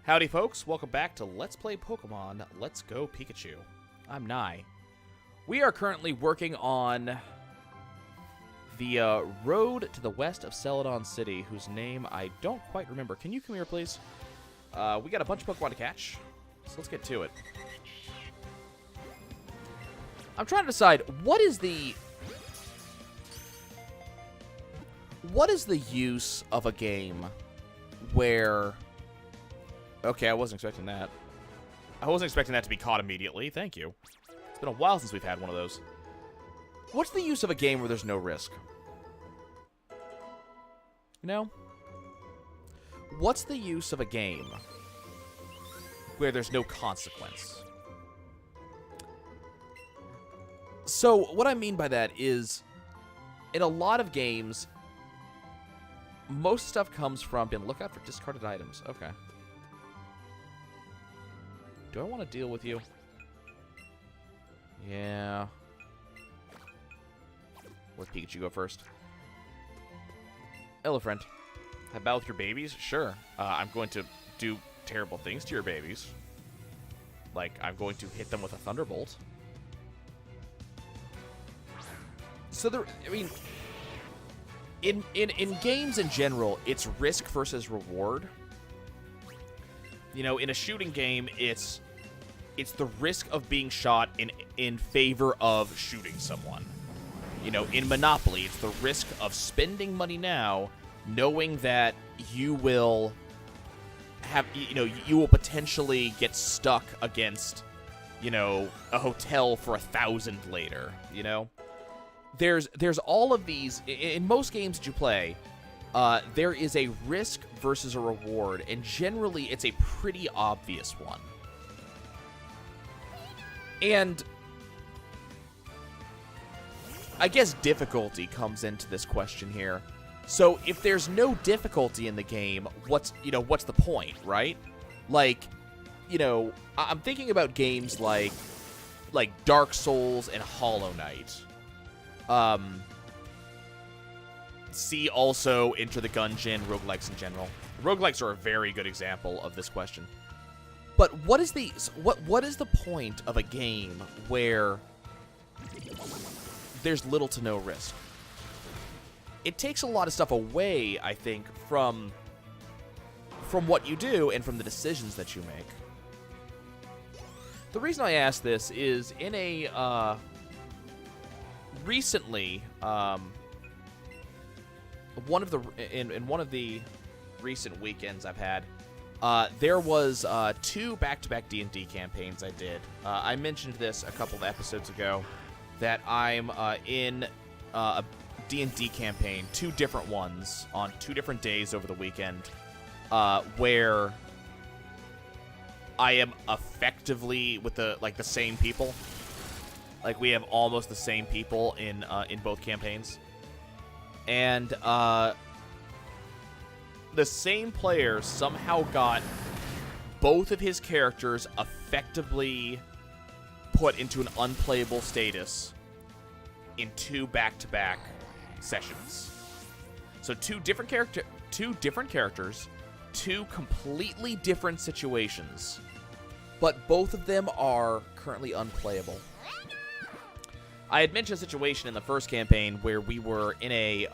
Howdy folks, welcome back to Let's Play Pokemon Let's Go Pikachu. I'm Nye. We are currently working on the road to the west of Celadon City, whose name I don't quite remember. Can you come here, please? We got a bunch of Pokemon to catch, so let's get to it. I'm trying to decide, what is the use of a game where... Okay, I wasn't expecting that. I wasn't expecting that to be caught immediately. Thank you. It's been a while since we've had one of those. What's the use of a game where there's no risk? You know? What's the use of a game where there's no consequence? So, what I mean by that is, in a lot of games, most stuff comes from... Look out for discarded items. Okay. Do I want to deal with you? Yeah. Let Pikachu go first. Hello, friend. Have a battle with your babies? Sure. I'm going to do terrible things to your babies. Like, I'm going to hit them with a Thunderbolt. So there, I mean, in games in general, it's risk versus reward. You know, in a shooting game, it's the risk of being shot in favor of shooting someone. You know, in Monopoly, it's the risk of spending money now, knowing that you will have, you know, you will potentially get stuck against, you know, a hotel for 1,000 later. You know, there's all of these in most games that you play. There is a risk versus a reward, and generally it's a pretty obvious one. And I guess difficulty comes into this question here. So if there's no difficulty in the game, what's the point, right? Like, you know, I'm thinking about games like Dark Souls and Hollow Knight. See also Enter the Gungeon, roguelikes in general. Roguelikes are a very good example of this question. But what is the point of a game where there's little to no risk? It takes a lot of stuff away, I think, from what you do and from the decisions that you make. The reason I ask this is in a recently one of the recent weekends I've had, there was 2 back-to-back D&D campaigns I did. I mentioned this a couple of episodes ago, that I'm in a D&D campaign, 2 different ones, on 2 different days over the weekend, where I am effectively with the same people. Like, we have almost the same people in both campaigns. And the same player somehow got both of his characters effectively put into an unplayable status in 2 back-to-back sessions. So 2 different characters, 2 completely different situations, but both of them are currently unplayable. I had mentioned a situation in the first campaign where we were in a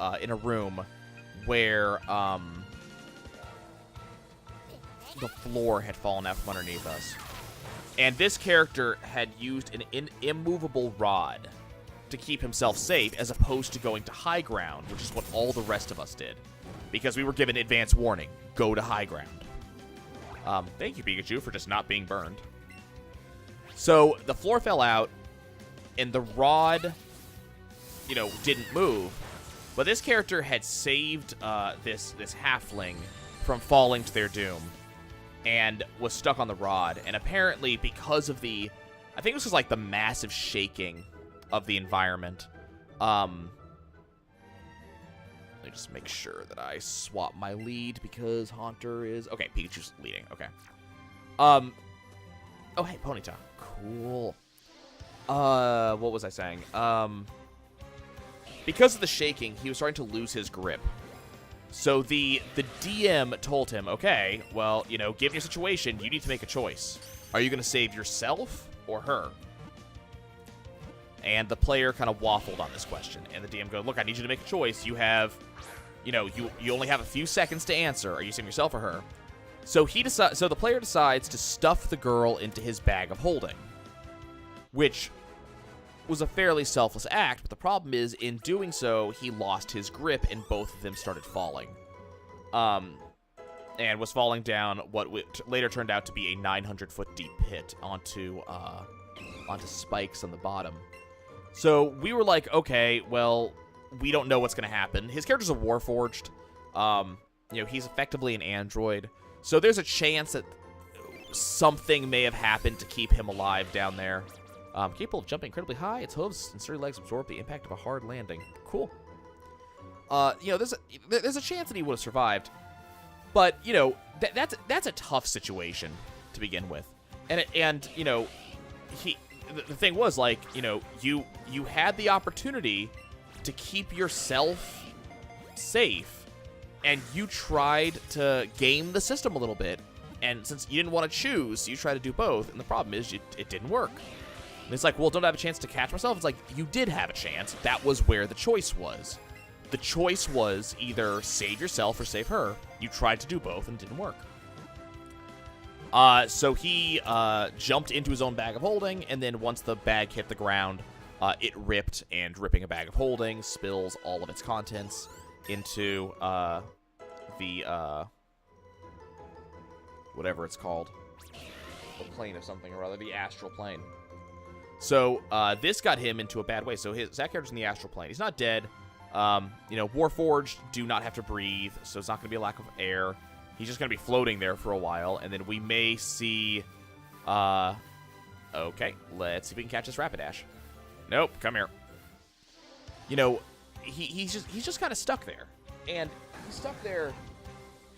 room where the floor had fallen out from underneath us, and this character had used an immovable rod to keep himself safe, as opposed to going to high ground, which is what all the rest of us did, because we were given advance warning: go to high ground. Thank you, Pikachu, for just not being burned. So the floor fell out, and the rod, you know, didn't move. But this character had saved this halfling from falling to their doom, and was stuck on the rod. And apparently, because of I think this was like the massive shaking of the environment. Let me just make sure that I swap my lead, because Haunter is... Okay, Pikachu's leading. Okay. Oh, hey, Ponyta. Cool. What was I saying? Because of the shaking, he was starting to lose his grip. So the DM told him, okay, well, you know, given your situation, you need to make a choice. Are you going to save yourself or her? And the player kind of waffled on this question. And the DM goes, look, I need you to make a choice. You have, you know, you only have a few seconds to answer. Are you saving yourself or her? So so the player decides to stuff the girl into his bag of holding, which was a fairly selfless act, but the problem is, in doing so, he lost his grip and both of them started falling. And was falling down what later turned out to be a 900-foot deep pit onto spikes on the bottom. So we were like, okay, well, we don't know what's going to happen. His character's a Warforged. You know, he's effectively an android. So there's a chance that something may have happened to keep him alive down there. Capable of jumping incredibly high, its hooves and sturdy legs absorb the impact of a hard landing. Cool. You know, there's a chance that he would have survived, but you know that's a tough situation to begin with, and you know the thing was, like, you know, you had the opportunity to keep yourself safe, and you tried to game the system a little bit, and since you didn't want to choose, you tried to do both, and the problem is it didn't work. And it's like, well, don't I have a chance to catch myself? It's like, you did have a chance. That was where the choice was. The choice was either save yourself or save her. You tried to do both and it didn't work. So he jumped into his own bag of holding, and then once the bag hit the ground, it ripped, and ripping a bag of holding spills all of its contents into the whatever it's called. The plane of something or other, the astral plane. So this got him into a bad way. So that character's in the astral plane. He's not dead. You know, Warforged do not have to breathe, so it's not going to be a lack of air. He's just going to be floating there for a while, and then we may see... okay, let's see if we can catch this Rapidash. Nope, come here. You know, he's just kind of stuck there. And he's stuck there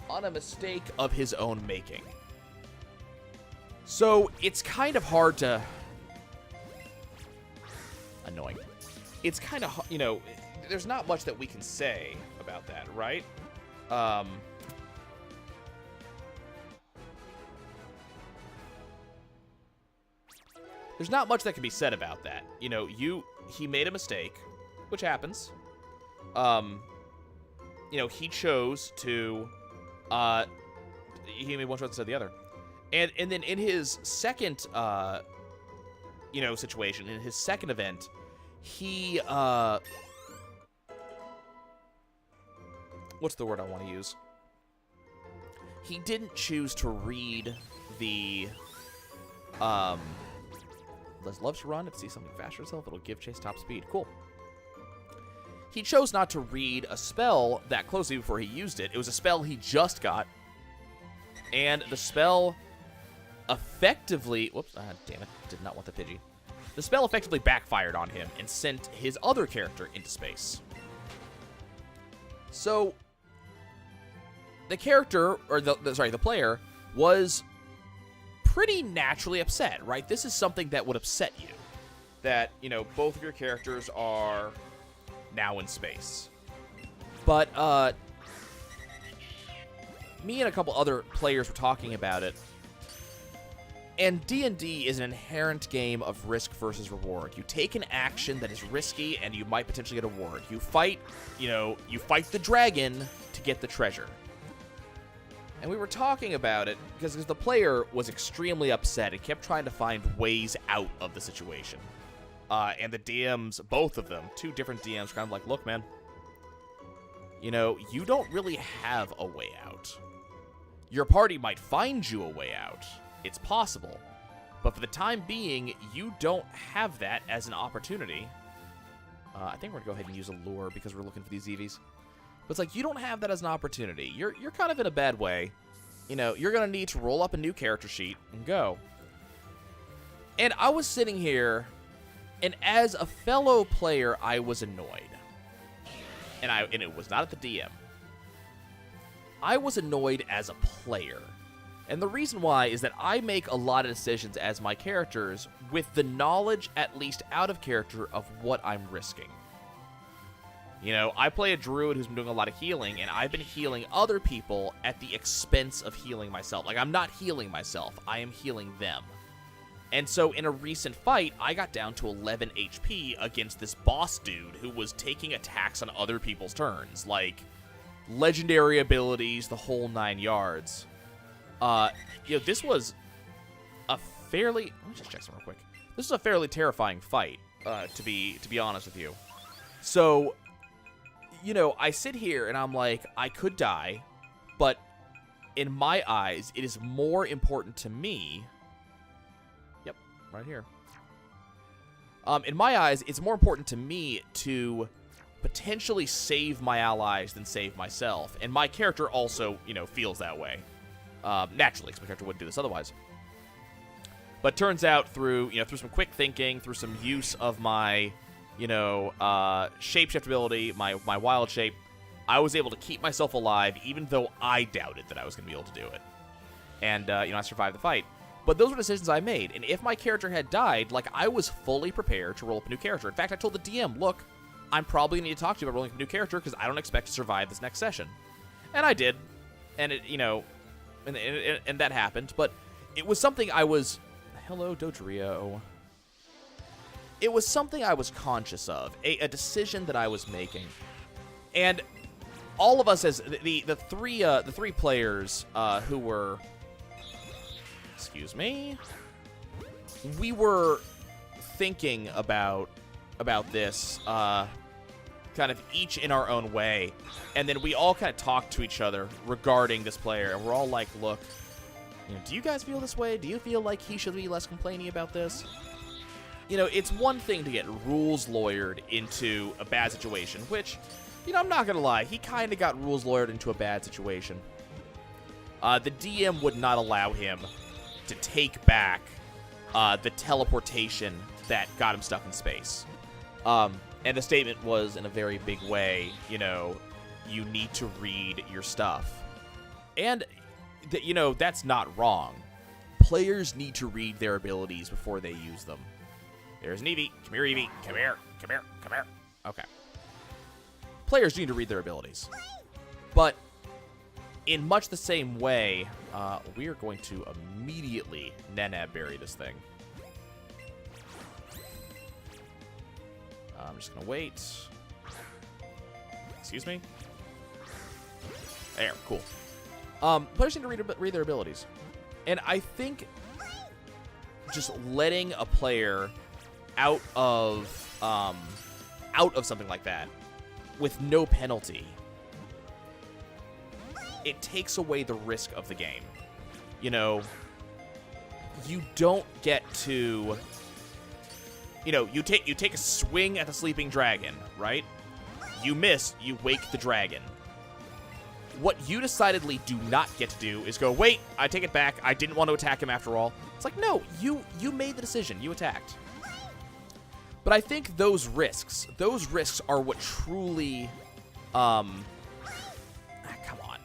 on a mistake of his own making. So it's kind of hard to... Annoying. It's kind of, you know, there's not much that we can say about that, right? There's not much that can be said about that. You know, he made a mistake, which happens. You know, he chose to, he made one choice instead of the other. And then in his second, you know, situation, in his second event, he, what's the word I want to use? He didn't choose to read the, loves to run. If it sees something faster itself, it'll give chase top speed. Cool. He chose not to read a spell that closely before he used it. It was a spell he just got, and the spell effectively, whoops, damn it, did not want the Pidgey. The spell effectively backfired on him and sent his other character into space. So, the character, or the player, was pretty naturally upset, right? This is something that would upset you. That, you know, both of your characters are now in space. But, me and a couple other players were talking about it. And D&D is an inherent game of risk versus reward. You take an action that is risky, and you might potentially get a reward. You fight, you know, you fight the dragon to get the treasure. And we were talking about it because the player was extremely upset and kept trying to find ways out of the situation. And the DMs, both of them, two different DMs, kind of like, look, man, you know, you don't really have a way out. Your party might find you a way out. It's possible. But for the time being, you don't have that as an opportunity. I think we're going to go ahead and use a lure because we're looking for these EVs. But it's like, you don't have that as an opportunity. You're kind of in a bad way. You know, you're going to need to roll up a new character sheet and go. And I was sitting here, and as a fellow player, I was annoyed. And it was not at the DM. I was annoyed as a player. And the reason why is that I make a lot of decisions as my characters with the knowledge, at least out of character, of what I'm risking. You know, I play a druid who's been doing a lot of healing, and I've been healing other people at the expense of healing myself. Like, I'm not healing myself, I am healing them. And so in a recent fight, I got down to 11 HP against this boss dude who was taking attacks on other people's turns. Like, legendary abilities, the whole 9 yards. You know, this was a fairly... Let me just check something real quick. This is a fairly terrifying fight, to be honest with you. So, you know, I sit here and I'm like, I could die, but in my eyes, it is more important to me... Yep, right here. In my eyes, it's more important to me to potentially save my allies than save myself. And my character also, you know, feels that way. Naturally, because my character wouldn't do this otherwise. But turns out through some quick thinking, through some use of my, you know, shapeshift ability, my wild shape, I was able to keep myself alive even though I doubted that I was going to be able to do it. And, you know, I survived the fight. But those were decisions I made. And if my character had died, like, I was fully prepared to roll up a new character. In fact, I told the DM, look, I'm probably going to need to talk to you about rolling up a new character because I don't expect to survive this next session. And I did. And it, you know, and that happened. But it was something I was... Hello, Dodrio. It was something I was conscious of. A decision that I was making. And all of us as... The three players who were... Excuse me. We were thinking about this, kind of each in our own way, and then we all kind of talked to each other regarding this player, and we're all like, look, you know, do you guys feel this way? Do you feel like he should be less complaining about this? You know, it's one thing to get rules lawyered into a bad situation, which, you know, I'm not gonna lie, he kind of got rules lawyered into a bad situation. The DM would not allow him to take back the teleportation that got him stuck in space. And the statement was, in a very big way, you know, you need to read your stuff. And, you know, that's not wrong. Players need to read their abilities before they use them. There's an Eevee. Come here, Eevee. Come here. Come here. Come here. Okay. Players need to read their abilities. But in much the same way, we are going to immediately Nanab berry this thing. I'm just going to wait. Excuse me? There, cool. Players need to read their abilities. And I think just letting a player out of something like that with no penalty, it takes away the risk of the game. You know, you don't get to... You know, you take a swing at the sleeping dragon, right? You miss, you wake the dragon. What you decidedly do not get to do is go, wait, I take it back, I didn't want to attack him after all. It's like, no, you made the decision, you attacked. But I think those risks are what truly, come on.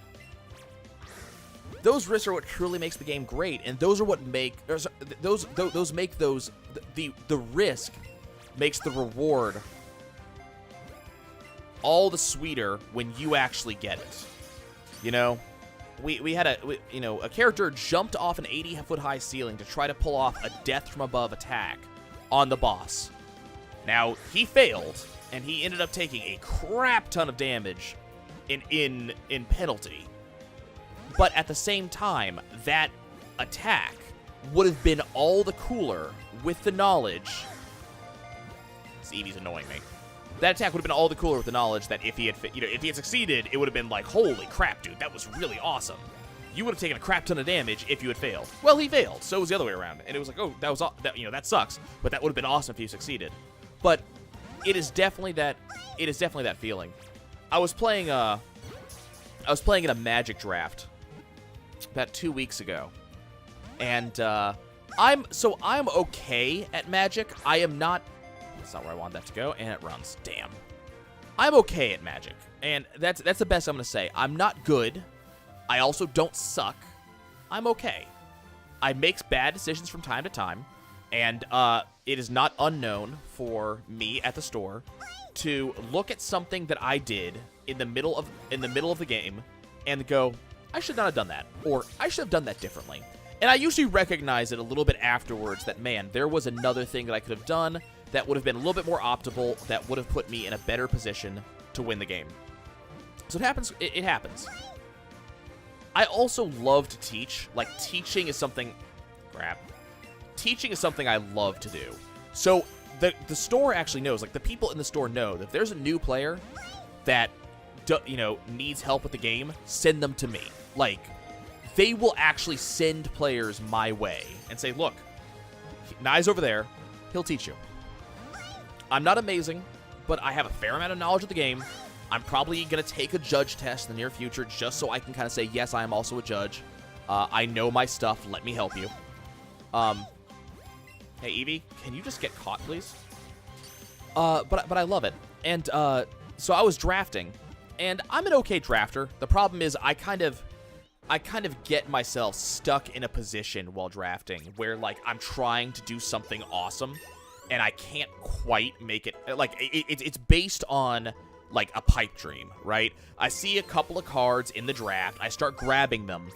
Those risks are what truly makes the game great, and those are what make, the risk makes the reward all the sweeter when you actually get it. You know, we had a character jumped off an 80-foot high ceiling to try to pull off a death from above attack on the boss. Now, he failed, and he ended up taking a crap ton of damage in penalty. But at the same time, that attack would have been all the cooler with the knowledge... This Eevee's annoying me. That attack would have been all the cooler with the knowledge that if he had succeeded, it would have been like, holy crap, dude, that was really awesome. You would have taken a crap ton of damage if you had failed. Well, he failed, so it was the other way around. And it was like, oh, that sucks, but that would have been awesome if you succeeded. But it is definitely that feeling. I was playing in a Magic draft about 2 weeks ago. And I'm okay at Magic. I am not. That's not where I want that to go, and it runs. Damn. I'm okay at Magic, and that's the best I'm gonna say. I'm not good. I also don't suck. I'm okay. I make bad decisions from time to time, and it is not unknown for me at the store to look at something that I did in the middle of the game and go, I should not have done that, or I should have done that differently. And I usually recognize it a little bit afterwards that, man, there was another thing that I could have done that would have been a little bit more optimal, that would have put me in a better position to win the game. So it happens. It happens. I also love to teach. Like, teaching is something... Crap. Teaching is something I love to do. So the store actually knows, like, the people in the store know that if there's a new player that, needs help with the game, send them to me. Like, they will actually send players my way and say, look, Nye's over there. He'll teach you. I'm not amazing, but I have a fair amount of knowledge of the game. I'm probably going to take a judge test in the near future just so I can kind of say, yes, I am also a judge. I know my stuff. Let me help you. Hey, Evie, can you just get caught, please? But I love it. And so I was drafting, and I'm an okay drafter. The problem is I kind of get myself stuck in a position while drafting where, like, I'm trying to do something awesome, and I can't quite make it. Like, it's based on, like, a pipe dream, right? I see a couple of cards in the draft, I start grabbing them,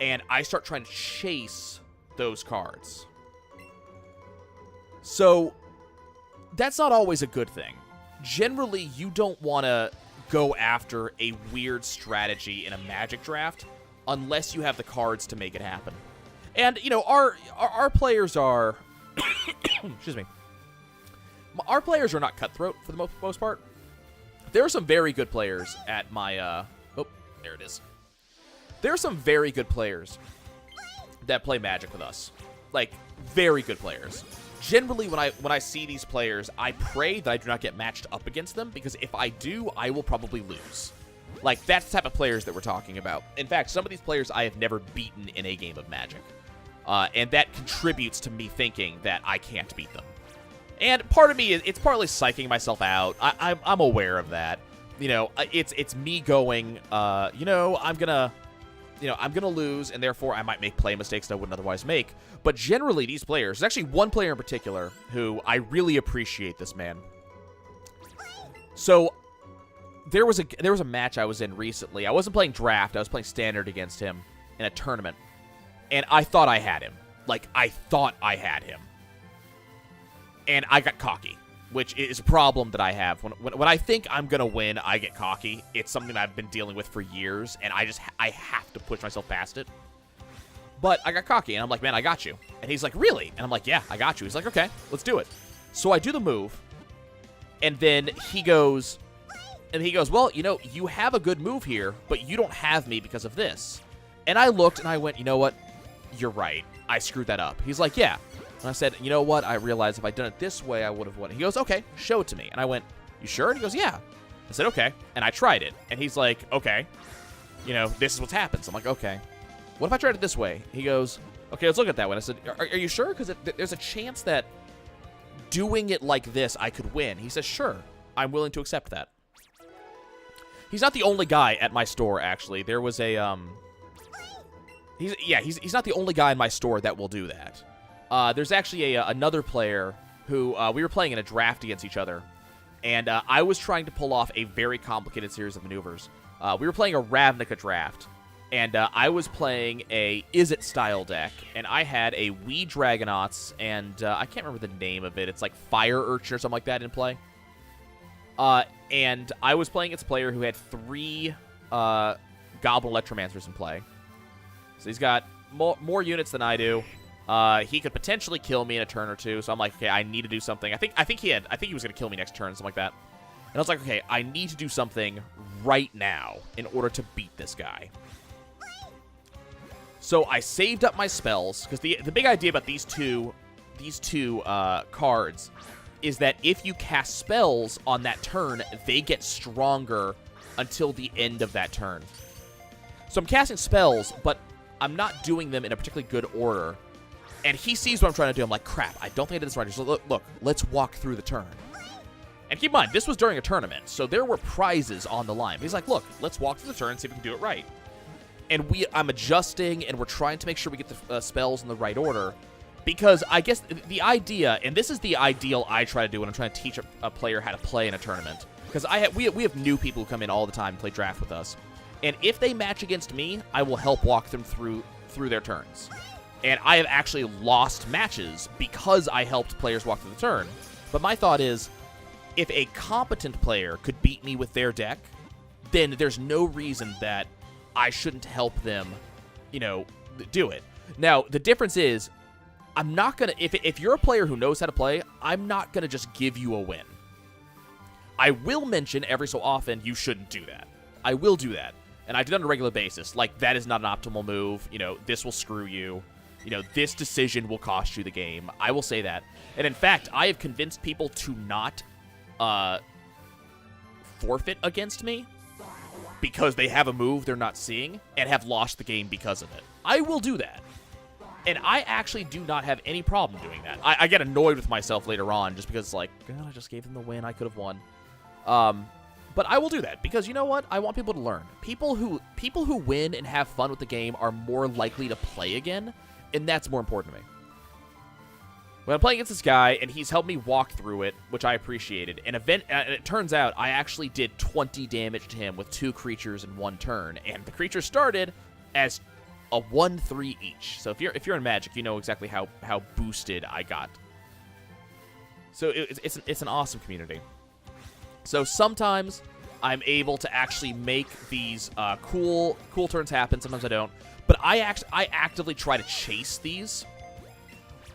and I start trying to chase those cards. So, that's not always a good thing. Generally, you don't want to go after a weird strategy in a Magic draft unless you have the cards to make it happen. And, our players are... excuse me. Our players are not cutthroat for the most part. There are some very good players at my... oh, there it is. There are some very good players that play Magic with us. Like, very good players. Generally, when I see these players, I pray that I do not get matched up against them, because if I do, I will probably lose. Like, that's the type of players that we're talking about. In fact, some of these players I have never beaten in a game of Magic. And that contributes to me thinking that I can't beat them. And part of me, it's partly psyching myself out. I'm aware of that. It's me going, I'm gonna lose, and therefore I might make play mistakes that I wouldn't otherwise make. But generally, these players, there's actually one player in particular who I really appreciate this man. So there was a match I was in recently. I wasn't playing draft. I was playing standard against him in a tournament, and I thought I had him. Like, I thought I had him, and I got cocky, which is a problem that I have. When I think I'm gonna win, I get cocky. It's something I've been dealing with for years, and I have to push myself past it. But I got cocky, and I'm like, man, I got you. And he's like, really? And I'm like, yeah, I got you. He's like, okay, let's do it. So I do the move, and then he goes, well, you have a good move here, but you don't have me because of this. And I looked, and I went, you know what? You're right. I screwed that up. He's like, yeah. And I said, you know what? I realized if I'd done it this way, I would have won. He goes, okay, show it to me. And I went, you sure? And he goes, yeah. I said, okay. And I tried it. And he's like, okay. This is what happens. I'm like, okay. What if I tried it this way? He goes, okay, let's look at that one. I said, are you sure? Because there's a chance that doing it like this, I could win. He says, sure. I'm willing to accept that. He's not the only guy at my store, actually. There was a, he's not the only guy in my store that will do that. There's actually another player who we were playing in a draft against each other, and I was trying to pull off a very complicated series of maneuvers. We were playing a Ravnica draft, and I was playing a Izzet style deck, and I had a Wee Dragonauts, and I can't remember the name of it. It's like Fire Urchin or something like that in play. And I was playing against a player who had 3 Goblin Electromancers in play. So he's got more units than I do. He could potentially kill me in a turn or two, so I'm like, okay, I need to do something. I think he was gonna kill me next turn, something like that. And I was like, okay, I need to do something right now in order to beat this guy. So I saved up my spells, because the big idea about these two cards is that if you cast spells on that turn, they get stronger until the end of that turn. So I'm casting spells, but I'm not doing them in a particularly good order. And he sees what I'm trying to do. I'm like, crap, I don't think I did this right. He's like, look, let's walk through the turn. And keep in mind, this was during a tournament, so there were prizes on the line. He's like, look, let's walk through the turn and see if we can do it right. And I'm adjusting, and we're trying to make sure we get the spells in the right order. Because I guess the idea, and this is the ideal I try to do when I'm trying to teach a player how to play in a tournament, Because we have new people who come in all the time and play draft with us. And if they match against me, I will help walk them through their turns. And I have actually lost matches because I helped players walk through the turn. But my thought is, if a competent player could beat me with their deck, then there's no reason that I shouldn't help them, do it. Now, the difference is, I'm not going to, if you're a player who knows how to play, I'm not going to just give you a win. I will mention every so often, you shouldn't do that. I will do that. And I do that on a regular basis. Like, that is not an optimal move. This will screw you. This decision will cost you the game. I will say that. And in fact, I have convinced people to not forfeit against me because they have a move they're not seeing and have lost the game because of it. I will do that. And I actually do not have any problem doing that. I get annoyed with myself later on just because it's like, God, I just gave them the win. I could have won. But I will do that because you know what? I want people to learn. People who win and have fun with the game are more likely to play again, and that's more important to me. When I'm playing against this guy, and he's helped me walk through it, which I appreciated, and it turns out I actually did 20 damage to him with 2 creatures in 1 turn, and the creature started as a 1/3 each. So if you're in Magic, you know exactly how boosted I got. So it's an awesome community. So sometimes I'm able to actually make these cool turns happen. Sometimes I don't. But I actively try to chase these.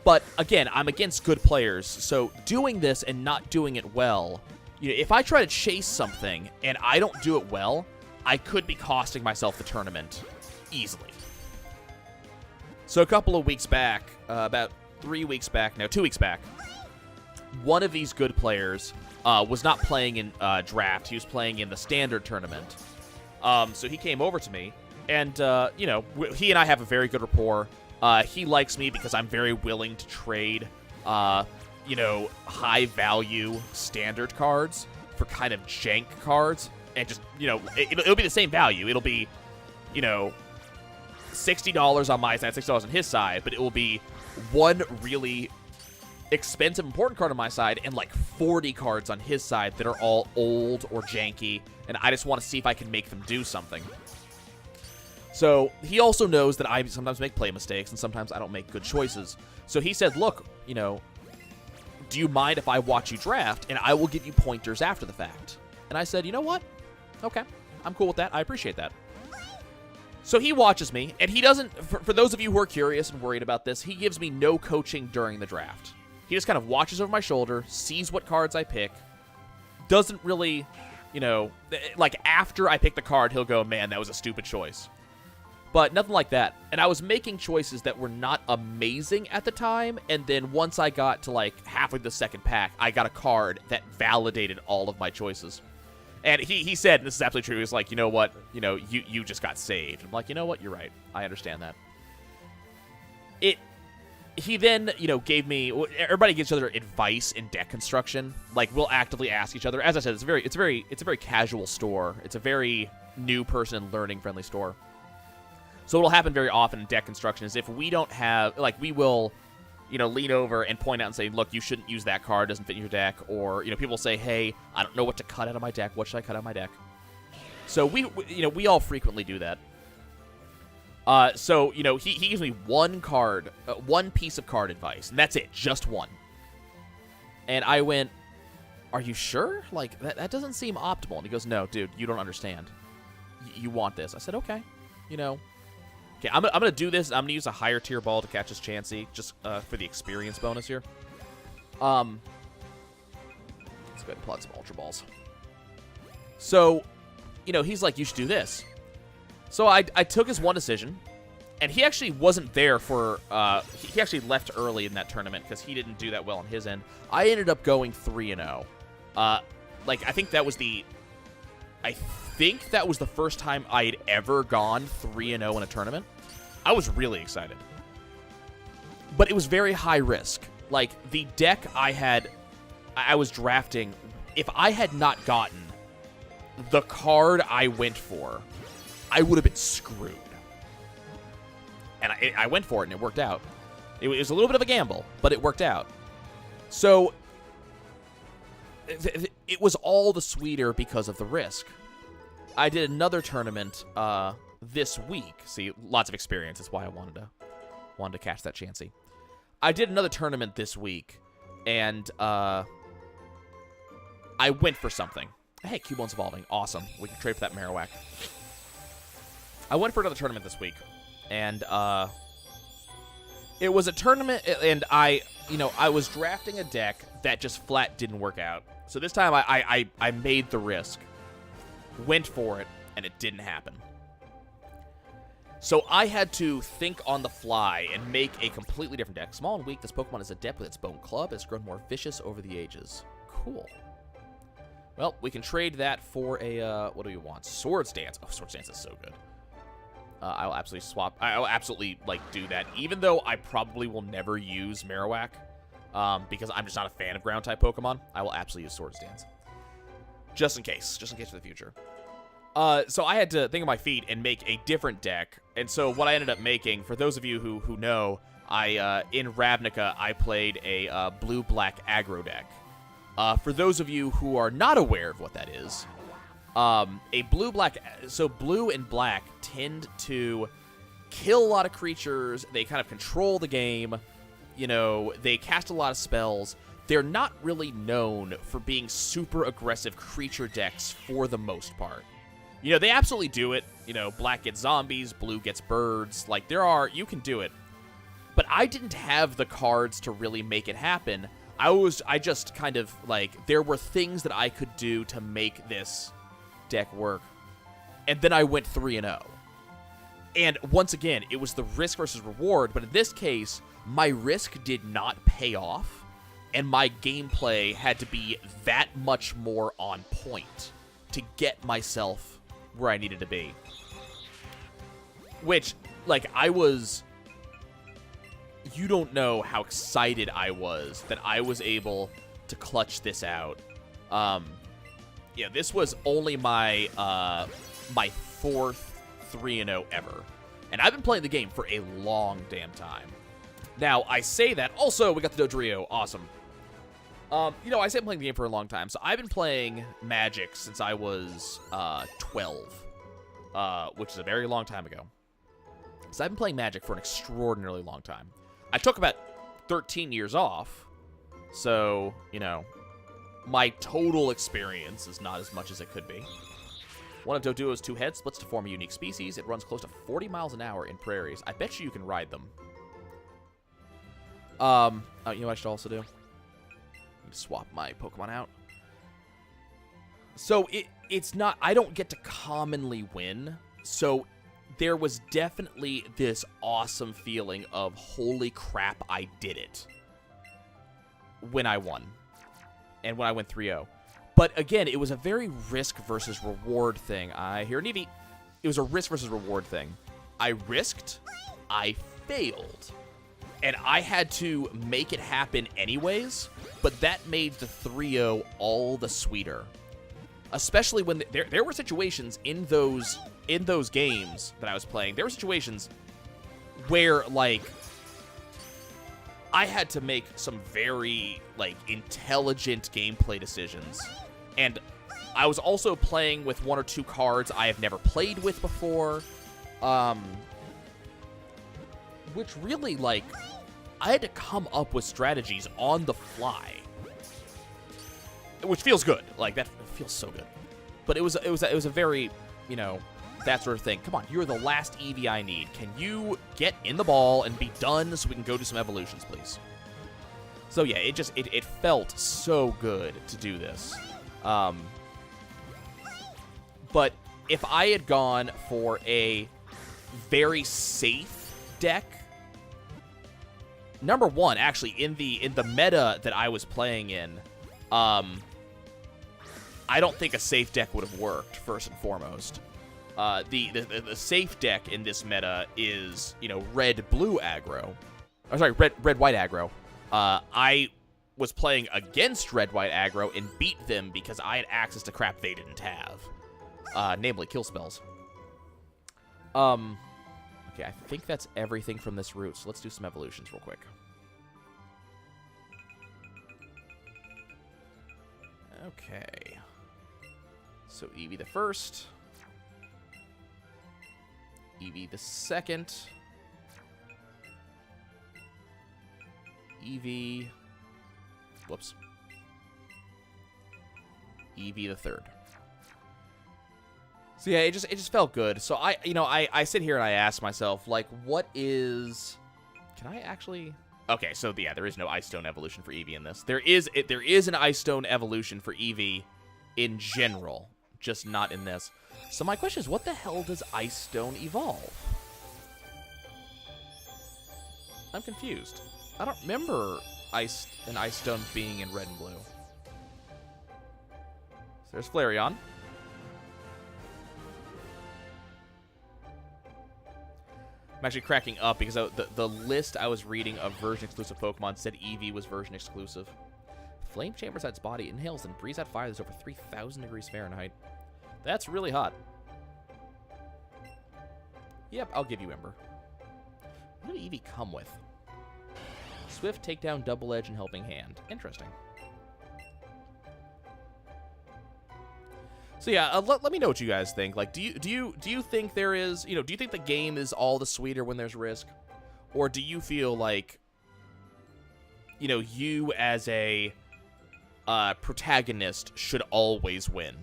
But again, I'm against good players. So doing this and not doing it well, if I try to chase something and I don't do it well, I could be costing myself the tournament easily. So a couple of weeks back, about 3 weeks back, no, 2 weeks back, one of these good players was not playing in draft. He was playing in the standard tournament. So he came over to me, and, he and I have a very good rapport. He likes me because I'm very willing to trade, high-value standard cards for kind of jank cards. And just, it'll be the same value. It'll be, $60 on my side, $60 on his side, but it will be one really expensive, important card on my side and like 40 cards on his side that are all old or janky, and I just want to see if I can make them do something. So he also knows that I sometimes make play mistakes and sometimes I don't make good choices. So he said, look, do you mind if I watch you draft and I will give you pointers after the fact? And I said, you know what? Okay, I'm cool with that. I appreciate that. So he watches me, and he doesn't, for those of you who are curious and worried about this, he gives me no coaching during the draft. He just kind of watches over my shoulder, sees what cards I pick, doesn't really, like after I pick the card, he'll go, man, that was a stupid choice. But nothing like that. And I was making choices that were not amazing at the time, and then once I got to like halfway the second pack, I got a card that validated all of my choices. And he said, and this is absolutely true, he was like, you know what, you just got saved. I'm like, you know what, you're right. I understand that. He then, gave me, everybody gives each other advice in deck construction. Like, we'll actively ask each other. As I said, it's a very casual store. It's a very new person and learning friendly store. So what'll happen very often in deck construction is if we don't have, like, we will, lean over and point out and say, look, you shouldn't use that card, doesn't fit in your deck. Or, people will say, hey, I don't know what to cut out of my deck. What should I cut out of my deck? So we all frequently do that. So, he gives me one card, one piece of card advice, and that's it, just one. And I went, are you sure? Like, that doesn't seem optimal. And he goes, no, dude, you don't understand. You want this. I said, okay, Okay, I'm going to do this. I'm going to use a higher tier ball to catch this Chansey, just for the experience bonus here. Let's go ahead and plug some Ultra Balls. So, he's like, you should do this. So I took his one decision, and he actually wasn't there for, he actually left early in that tournament because he didn't do that well on his end. I ended up going 3-0. I think that was the first time I had ever gone 3-0 in a tournament. I was really excited. But it was very high risk. Like, the deck I was drafting, if I had not gotten the card I went for, I would have been screwed. And I went for it, and it worked out. It was a little bit of a gamble, but it worked out. So, it was all the sweeter because of the risk. I did another tournament this week. See, lots of experience. That's why I wanted to catch that Chansey. I did another tournament this week, and I went for something. Hey, Cubone's evolving. Awesome. We can trade for that Marowak. I went for another tournament this week, and it was a tournament, and I was drafting a deck that just flat didn't work out. So this time I made the risk, went for it, and it didn't happen. So I had to think on the fly and make a completely different deck. Small and weak, this Pokemon is adept with its bone club. It's grown more vicious over the ages. Cool. Well, we can trade that for a, what do we want? Swords Dance. Oh, Swords Dance is so good. I'll absolutely swap. I'll absolutely, do that. Even though I probably will never use Marowak, because I'm just not a fan of ground-type Pokemon, I will absolutely use Swords Dance. Just in case for the future. So I had to think on my feet and make a different deck. And so what I ended up making, for those of you who know, in Ravnica, I played a blue-black aggro deck. For those of you who are not aware of what that is, so blue and black tend to kill a lot of creatures. They kind of control the game. They cast a lot of spells. They're not really known for being super aggressive creature decks for the most part. They absolutely do it. Black gets zombies, blue gets birds. You can do it. But I didn't have the cards to really make it happen. I just kind of, there were things that I could do to make this deck work. And then I went 3-0. And once again, it was the risk versus reward, but in this case, my risk did not pay off, and my gameplay had to be that much more on point to get myself where I needed to be. Which, you don't know how excited I was that I was able to clutch this out. Yeah, this was only my my fourth 3-0 ever. And I've been playing the game for a long damn time. Now, I say that. Also, we got the Dodrio. Awesome. I say I'm playing the game for a long time. So I've been playing Magic since I was 12, which is a very long time ago. So I've been playing Magic for an extraordinarily long time. I took about 13 years off. So, my total experience is not as much as it could be. One of Doduo's two heads splits to form a unique species. It runs close to 40 miles an hour in prairies. I bet you can ride them. Oh, you know what I should also do? Swap my Pokemon out. So it's not, I don't get to commonly win. So there was definitely this awesome feeling of, holy crap, I did it. When I won. And when I went 3-0. But again, it was a very risk versus reward thing. I hear an Eevee. It was a risk versus reward thing. I risked. I failed. And I had to make it happen anyways. But that made the 3-0 all the sweeter. Especially when there were situations in those games that I was playing. There were situations where, I had to make some very, intelligent gameplay decisions. And I was also playing with one or two cards I have never played with before. Which really, I had to come up with strategies on the fly. Which feels good. That feels so good. But it was a very, that sort of thing. Come on, you're the last Eevee I need. Can you get in the ball and be done so we can go do some evolutions, please? So yeah, it felt so good to do this. But if I had gone for a very safe deck, number one, actually, in the meta that I was playing in, I don't think a safe deck would have worked, first and foremost. The safe deck in this meta is, red-blue aggro. Oh, sorry, red-white aggro. I was playing against red-white aggro and beat them because I had access to crap they didn't have. Namely, kill spells. Okay, I think that's everything from this route, so let's do some evolutions real quick. Okay. So Eevee the first. Eevee the second. Eevee. Whoops. Eevee the third. So yeah, it just felt good. So I sit here and I ask myself, like, what is... Can I actually... Okay, so yeah, there is no Ice Stone evolution for Eevee in this. There is an Ice Stone evolution for Eevee in general, just not in this. So my question is, what the hell does Ice Stone evolve? I'm confused. I don't remember an Ice Stone being in Red and Blue. So there's Flareon. I'm actually cracking up because the list I was reading of version-exclusive Pokemon said Eevee was version-exclusive. Flame chambers at its body, inhales and breathes out fire that's over 3,000 degrees Fahrenheit. That's really hot. Yep, I'll give you Ember. What did Eevee come with? Swift, takedown, double edge, and helping hand. Interesting. So yeah, let me know what you guys think. Like, do you think there is, do you think the game is all the sweeter when there's risk, or do you feel like, you as a protagonist should always win?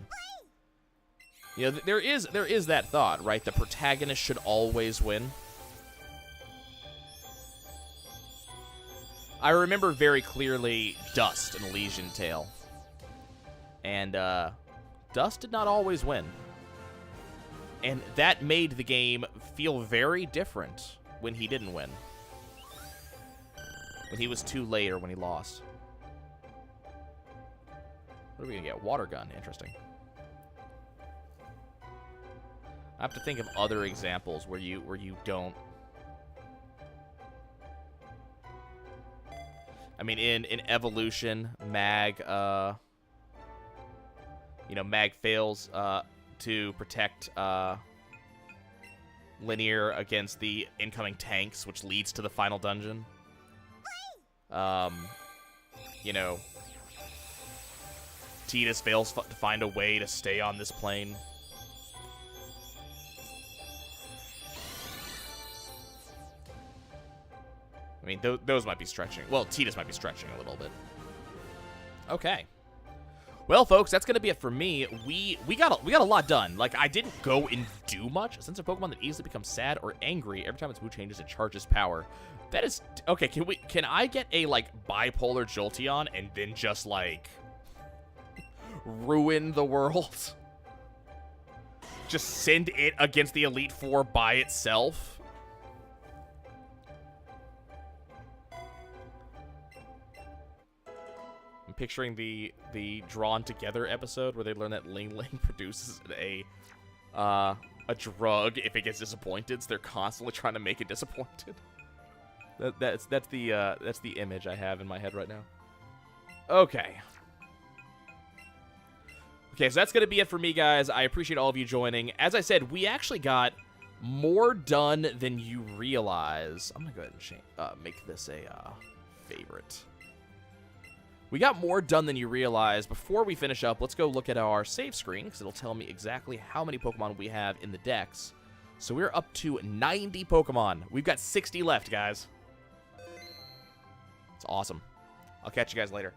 There is that thought, right? The protagonist should always win. I remember very clearly Dust in Elysian Tale, and Dust did not always win. And that made the game feel very different when he didn't win. When he was too late or when he lost. What are we going to get? Water gun. Interesting. I have to think of other examples where you don't... I mean, in Evolution, Mag... Mag fails to protect Linear against the incoming tanks, which leads to the final dungeon. Tidus fails to find a way to stay on this plane. I mean, those might be stretching. Well, Tidus might be stretching a little bit. Okay. Well, folks, that's gonna be it for me. We got a lot done. Like, I didn't go and do much. A sense of Pokemon that easily becomes sad or angry every time its mood changes, it charges power. That is okay. Can I get a bipolar Jolteon and then just ruin the world? Just send it against the Elite Four by itself? Picturing the Drawn Together episode where they learn that Ling Ling produces a drug if it gets disappointed, so they're constantly trying to make it disappointed. That's the image I have in my head right now. Okay, so that's gonna be it for me, guys. I appreciate all of you joining. As I said, we actually got more done than you realize. I'm gonna go ahead and make this a favorite. We got more done than you realize. Before we finish up, let's go look at our save screen, because it'll tell me exactly how many Pokemon we have in the Dex. So we're up to 90 Pokemon. We've got 60 left, guys. It's awesome. I'll catch you guys later.